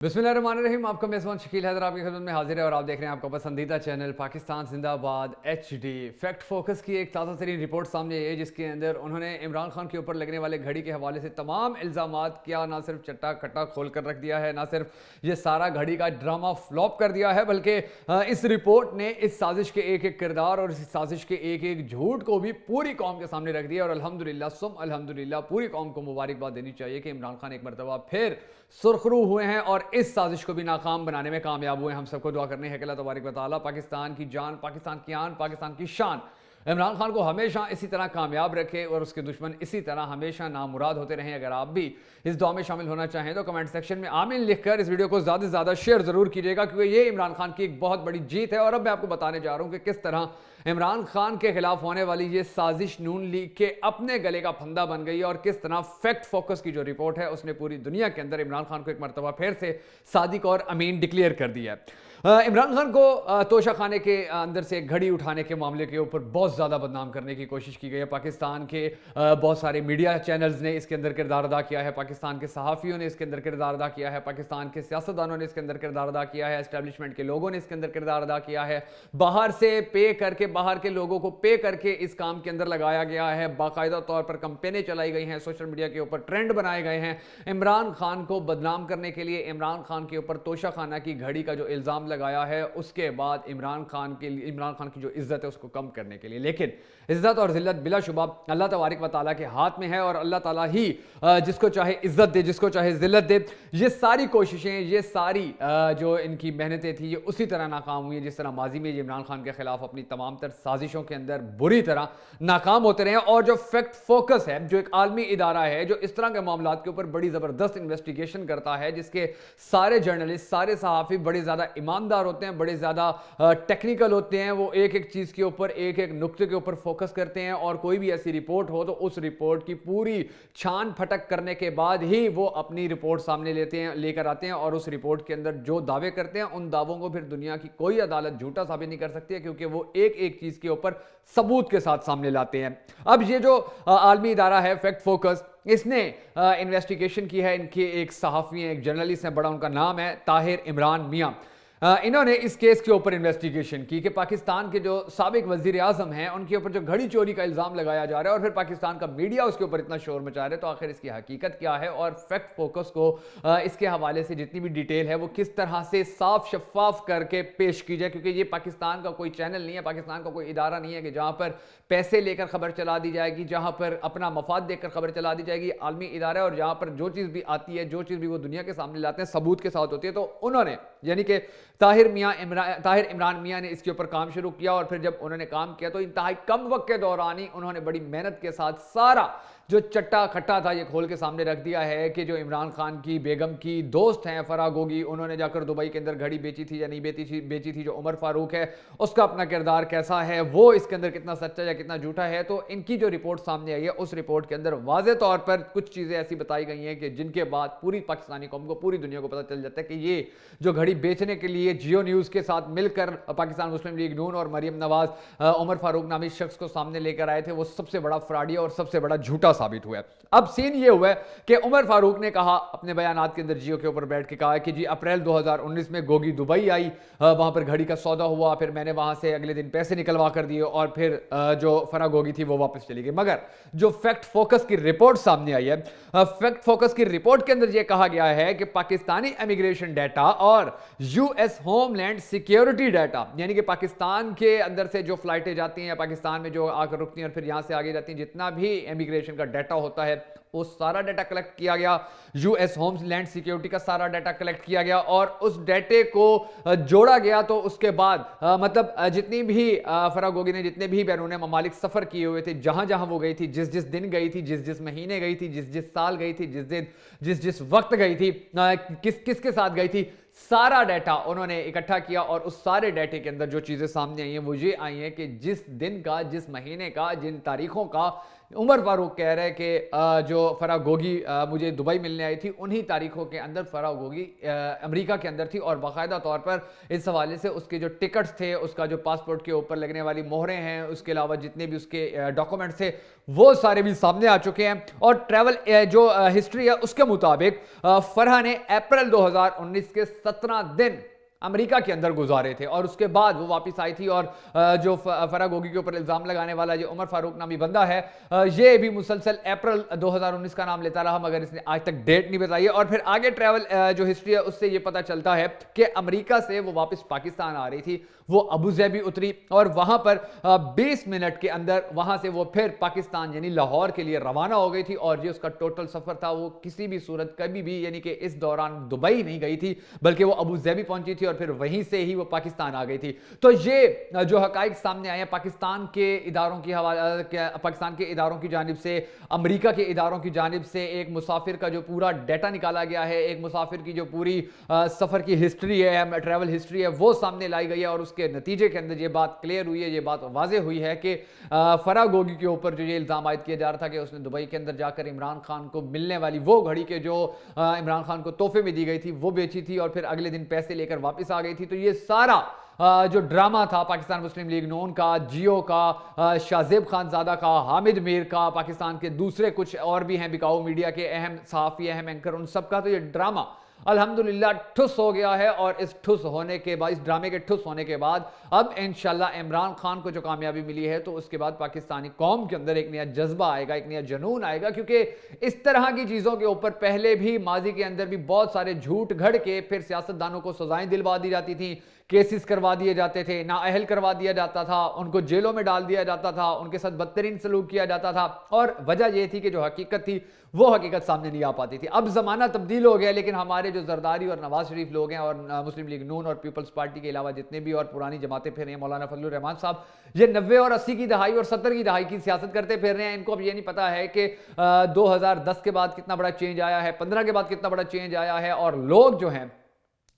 बिस्मिल्लाहिर्रहमानिर्रहीम। आपका मेज़बान शकील हैदर आपकी खिदमत में हाजिर है और आप देख रहे हैं आपका पसंदीदा चैनल पाकिस्तान जिंदाबाद HD। फैक्ट फोकस की एक ताज़ा तरीन रिपोर्ट सामने आई है जिसके अंदर उन्होंने इमरान खान के ऊपर लगने वाले घड़ी के हवाले से तमाम इल्ज़ामात क्या ना सिर्फ चट्टा कट्टा खोल कर रख दिया है, ना सिर्फ ये सारा घड़ी का ड्रामा फ्लॉप कर दिया है, बल्कि इस रिपोर्ट ने इस साजिश के एक एक किरदार और इस साजिश के एक एक झूठ को भी पूरी कौम के सामने रख दिया। और अल्हम्दुलिल्लाह पूरी कौम को मुबारकबाद देनी चाहिए कि इमरान खान एक मरतबा फिर सुरखरू हुए हैं और इस साजिश को भी नाकाम बनाने में कामयाब हुए हैं। हम सबको दुआ करनी है कि अल्लाह तबारक व तआला पाकिस्तान की जान, पाकिस्तान की आन, पाकिस्तान की शान इमरान खान को हमेशा इसी तरह कामयाब रखे और उसके दुश्मन इसी तरह हमेशा नामुराद होते रहें। अगर आप भी इस दुआ में शामिल होना चाहें तो कमेंट सेक्शन में आमीन लिखकर इस वीडियो को ज़्यादा से ज़्यादा शेयर ज़रूर कीजिएगा, क्योंकि ये इमरान खान की एक बहुत बड़ी जीत है। और अब मैं आपको बताने जा रहा हूँ कि किस तरह इमरान खान के खिलाफ होने वाली ये साजिश नून लीग के अपने गले का फंदा बन गई है और किस तरह फैक्ट फोकस की जो रिपोर्ट है उसने पूरी दुनिया के अंदर इमरान खान को एक मरतबा फिर से सादिक और अमीन डिक्लेयर कर दिया है। इमरान खान को तोशा खाने के अंदर से घड़ी उठाने के मामले के ऊपर बहुत ज़्यादा बदनाम करने की कोशिश की गई है। पाकिस्तान के बहुत सारे मीडिया चैनल्स ने इसके अंदर किरदार अदा किया है, पाकिस्तान के सहाफ़ियों ने इसके अंदर किरदार अदा किया है, पाकिस्तान के सियासतदानों ने इसके अंदर किरदार अदा किया है, एस्टैब्लिशमेंट के लोगों ने इसके अंदर किरदार अदा किया है, बाहर से पे करके, बाहर के लोगों को पे करके इस काम के अंदर लगाया गया है, बाकायदा तौर पर कंपेनें चलाई गई हैं, सोशल मीडिया के ऊपर ट्रेंड बनाए गए हैं इमरान खान को बदनाम करने के लिए। इमरान खान के ऊपर तोशा खाना की घड़ी का जो इल्ज़ाम लगाया है उसके बाद इमरान खान की जो इज्जत है उसको कम करने के लिए। लेकिन इज्जत और जिल्लत बिलाशुबा अल्लाह तबारक व तआला के हाथ में है और अल्लाह ताला ही जिसको चाहे इज्जत दे, जिसको चाहे जिल्लत दे। ये सारी कोशिशें, ये सारी जो इनकी मेहनतें थी, ये उसी तरह नाकाम हुई है जिस तरह माजी में ये इमरान खान के खिलाफ अपनी तमाम तर साजिशों के अंदर बुरी तरह नाकाम होते रहे। और जो फैक्ट फोकस है, जो एक आलमी इदारा है जो इस तरह के मामलात के ऊपर बड़ी ज़बरदस्त इन्वेस्टिगेशन करता है, जिसके सारे जर्नलिस्ट, सारे सहाफ़ी बड़े ज़्यादा ईमानदार होते हैं, बड़े ज़्यादा टेक्निकल होते हैं, वो एक एक चीज़ के ऊपर, एक एक नुक्ते के ऊपर फोकस करते हैं और कोई भी ऐसी रिपोर्ट हो तो उस रिपोर्ट की पूरी छान फटक करने के बाद ही वो अपनी रिपोर्ट सामने लेकर आते हैं और उस रिपोर्ट के अंदर जो दावे करते हैं उन दावों को फिर दुनिया की कोई अदालत झूठा साबित नहीं कर सकती है, क्योंकि वो एक एक चीज़ के ऊपर सबूत के साथ सामने लाते हैं। अब ये जो आलमी इदारा है फैक्ट फोकस, इसने इन्वेस्टिगेशन की है। इनके एक सहाफ़ी हैं, एक जर्नलिस्ट हैं, बड़ा उनका नाम है ताहिर इमरान मियाँ। इन्होंने इस केस के ऊपर इन्वेस्टिगेशन की कि पाकिस्तान के जो साबिक वज़ीर आज़म हैं उनके ऊपर जो घड़ी चोरी का इल्ज़ाम लगाया जा रहा है और फिर पाकिस्तान का मीडिया उसके ऊपर इतना शोर मचा रहा है, तो आखिर इसकी हकीकत क्या है और फैक्ट फोकस को इसके हवाले से जितनी भी डिटेल है वो किस तरह से साफ शफाफ करके पेश की जाए। क्योंकि ये पाकिस्तान का कोई चैनल नहीं है, पाकिस्तान का कोई इदारा नहीं है कि जहाँ पर पैसे लेकर खबर चला दी जाएगी, जहाँ पर अपना मफाद देखकर खबर चला दी जाएगी। आलमी इदारा है और जहाँ पर जो चीज़ भी आती है, जो चीज़ भी वो दुनिया के सामने लाते हैं सबूत के साथ होती है। तो उन्होंने यानी कि ताहिर इमरान मियाँ ने इसके ऊपर काम शुरू किया और फिर जब उन्होंने काम किया तो इंतहाई कम वक्त के दौरान ही उन्होंने बड़ी मेहनत के साथ सारा जो चट्टा खट्टा था ये खोल के सामने रख दिया है कि जो इमरान खान की बेगम की दोस्त हैं फराह गोगी, उन्होंने जाकर दुबई के अंदर घड़ी बेची थी या नहीं बेची थी, जो उमर फारूक है उसका अपना किरदार कैसा है, वो इसके अंदर कितना सच्चा या कितना झूठा है। तो इनकी जो रिपोर्ट सामने आई है उस रिपोर्ट के अंदर वाज़े तौर पर कुछ चीज़ें ऐसी बताई गई हैं कि जिनके बाद पूरी पाकिस्तानी कौम को, पूरी दुनिया को पता चल जाता है कि ये जो घड़ी बेचने के लिए जियो न्यूज़ के साथ मिलकर पाकिस्तान मुस्लिम लीग नून और मरियम नवाज उमर फारूक नामी शख्स को सामने लेकर आए थे, वो सबसे बड़ा फ्रॉडिया और सबसे बड़ा झूठा साबित हुआ है। अब सीन ये हुआ है कि उमर फारूक ने कहा अपने बयानात के अंदर जियो के ऊपर बैठ के कहा कि जी अप्रैल 2019 में गोगी दुबई आई, वहां पर घड़ी का सौदा हुआ, फिर मैंने वहां से अगले दिन पैसे निकलवा कर दिए और फिर जो फराह गोगी थी वो वापस चली गई। मगर जो फैक्ट फोकस की रिपोर्ट सामने आई है, फैक्ट फोकस की रिपोर्ट के अंदर यह कहा गया है कि पाकिस्तानी इमिग्रेशन डाटा और यूएस होमलैंड सिक्योरिटी डाटा, यानी कि पाकिस्तान के अंदर से जो फ्लाइटें जाती हैं, पाकिस्तान में जो आकर रुकती हैं और फिर यहां से आगे जाती हैं, जितना भी इमिग्रेशन का डाटा होता है वो सारा डाटा कलेक्ट किया गया। यूएस होमलैंड सिक्योरिटी का सारा डाटा कलेक्ट किया गया और उस डाटे को जोड़ा गया। तो उसके बाद मतलब जितनी भी फराह गोगी ने जितने भी बैरून ममालिक सफ़र किए हुए थे, जहां जहां वो गई थी, जिस जिस दिन गई थी, जिस जिस महीने गई थी, जिस जिस साल गई थी, जिस जिस वक्त गई थी, किसके साथ गई थी, सारा डाटा उन्होंने इकट्ठा किया और उस सारे डाटे के अंदर जो चीज़ें सामने आई हैं वो ये आई हैं कि जिस दिन का, जिस महीने का, जिन तारीखों का उमर फारूक कह रहे हैं कि जो फराह गोगी मुझे दुबई मिलने आई थी, उन्हीं तारीखों के अंदर फराह गोगी अमेरिका के अंदर थी और बाकायदा तौर पर इस हवाले से उसके जो टिकट्स थे, उसका जो पासपोर्ट के ऊपर लगने वाली मोहरें हैं, उसके अलावा जितने भी उसके डॉक्यूमेंट्स थे वो सारे भी सामने आ चुके हैं। और ट्रैवल जो हिस्ट्री है उसके मुताबिक फराह ने अप्रैल 2019 के 17 दिन अमेरिका के अंदर गुजारे थे और उसके बाद वो वापस आई थी। और जो फराह गोगी के ऊपर इल्ज़ाम लगाने वाला जो उमर फारूक नामी बंदा है, ये भी मुसलसल अप्रैल 2019 का नाम लेता रहा, मगर इसने आज तक डेट नहीं बताई है। और फिर आगे ट्रैवल जो हिस्ट्री है उससे ये पता चलता है कि अमेरिका से वो वापस पाकिस्तान आ रही थी, वो अबू ज़ैबी उतरी और वहां पर 20 मिनट के अंदर वहां से वो फिर पाकिस्तान यानी लाहौर के लिए रवाना हो गई थी। और जो उसका टोटल सफर था वो किसी भी सूरत कभी भी यानी कि इस दौरान दुबई नहीं गई थी, बल्कि वो अबू ज़ैबी पहुंची थी और फिर वहीं से ही वो पाकिस्तान आ गई थी। तो ये जो हकाइक सामने आए हैं पाकिस्तान के इदारों की पाकिस्तान के इदारों की जानिब से, अमेरिका के इदारों की जानिब से एक मुसाफिर का जो पूरा डाटा निकाला गया है, एक मुसाफिर की जो पूरी सफर की हिस्ट्री है, ट्रैवल हिस्ट्री है, वो सामने लाई गई है। और उसके नतीजे के अंदर ये बात क्लियर हुई है, ये बात वाज़ेह हुई है कि फराह गोगी के ऊपर जो ये इल्ज़ाम आयद किया जा रहा था कि उसने दुबई के अंदर जाकर इमरान खान को मिलने वाली वो घड़ी के जो इमरान खान को तोहफे में दी गई थी वो बेची थी और फिर अगले दिन पैसे लेकर वापस आ गई थी। तो ये सारा जो ड्रामा था पाकिस्तान मुस्लिम लीग नून का, जियो का, शाहजेब खानजादा का, हामिद मीर का, पाकिस्तान के दूसरे कुछ और भी हैं बिकाऊ मीडिया के अहम सहाफ़ी, अहम एंकर, उन सब का तो ये ड्रामा अल्हम्दुलिल्लाह ठुस हो गया है। और इस ठुस होने के बाद, इस ड्रामे के ठुस होने के बाद अब इंशाल्लाह इमरान खान को जो कामयाबी मिली है तो उसके बाद पाकिस्तानी कौम के अंदर एक नया जज्बा आएगा, एक नया जुनून आएगा, क्योंकि इस तरह की चीज़ों के ऊपर पहले भी माजी के अंदर भी बहुत सारे झूठ घड़ के फिर सियासतदानों को सजाएं दिलवा दी जाती थी, केसेस करवा दिए जाते थे, नाअहल करवा दिया जाता था, उनको जेलों में डाल दिया जाता था, उनके साथ बदतरीन सलूक किया जाता था। और वजह यह थी कि जो हकीकत थी वो हकीकत सामने नहीं आ पाती थी। अब ज़माना तब्दील हो गया, लेकिन हमारे जो जरदारी और नवाज शरीफ लोग हैं और मुस्लिम लीग नून और पीपल्स पार्टी के अलावा जितने भी और पुरानी जमातें फिर रहे हैं, मौलाना फजलुर रहमान साहब, ये 90 और 80 की दहाई और 70 की दहाई की सियासत करते फिर रहे हैं। इनको अब ये नहीं पता है कि 2010 के बाद कितना बड़ा चेंज आया है, 15 के बाद कितना बड़ा चेंज आया है, और लोग जो हैं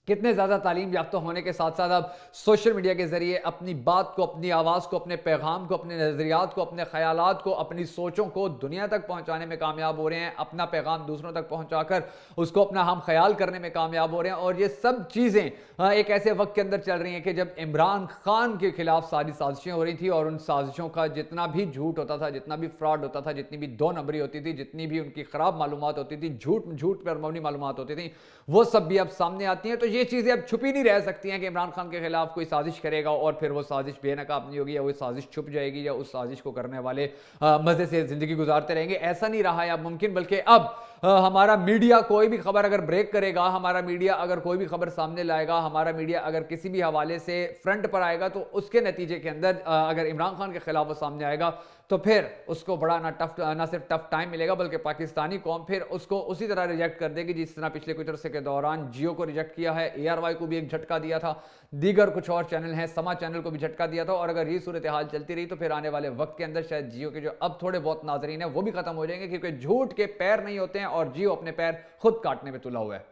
कितने ज़्यादा तालीम याफ्ता होने के साथ साथ अब सोशल मीडिया के ज़रिए अपनी बात को, अपनी आवाज़ को, अपने पैगाम को, अपने नज़रियात को, अपने ख़यालात को, अपनी सोचों को दुनिया तक पहुंचाने में कामयाब हो रहे हैं, अपना पैगाम दूसरों तक पहुंचाकर उसको अपना हम ख्याल करने में कामयाब हो रहे हैं। और ये सब चीज़ें एक ऐसे वक्त के अंदर चल रही हैं कि जब इमरान खान के खिलाफ सारी साजिशें हो रही थी और उन साजिशों का जितना भी झूठ होता था, जितना भी फ्रॉड होता था, जितनी भी दो नंबरी होती थी, जितनी भी उनकी ख़राब मालूमात होती थी, झूठ पर मबनी मालूमात होती थी, वो सब भी अब सामने आती हैं। तो ये चीज़ें अब छुपी नहीं रह सकती हैं कि इमरान खान के खिलाफ कोई साजिश करेगा और फिर वो साजिश बेनकाब नहीं होगी, या वो साजिश छुप जाएगी, या उस साजिश को करने वाले मज़े से ज़िंदगी गुजारते रहेंगे। ऐसा नहीं रहा है अब मुमकिन, बल्कि अब हमारा मीडिया कोई भी खबर अगर ब्रेक करेगा, हमारा मीडिया अगर कोई भी खबर सामने लाएगा, हमारा मीडिया अगर किसी भी हवाले से फ्रंट पर आएगा, तो उसके नतीजे के अंदर अगर इमरान खान के खिलाफ वो सामने आएगा तो फिर उसको बड़ा ना सिर्फ टफ टाइम मिलेगा, बल्कि पाकिस्तानी कौम फिर उसको उसी तरह रिजेक्ट कर देगी जिस तरह पिछले कुछ अरसे के दौरान जियो को रिजेक्ट किया है, ARY को भी एक झटका दिया था, दीगर कुछ और चैनल हैं, समा चैनल को भी झटका दिया था। और अगर ये सूरत हाल चलती रही तो फिर आने वाले वक्त के अंदर शायद जियो के जो अब थोड़े बहुत नाजरीन हैं वो भी खत्म हो जाएंगे, क्योंकि झूठ के पैर नहीं होते हैं और जियो अपने पैर खुद काटने में तुला हुआ है।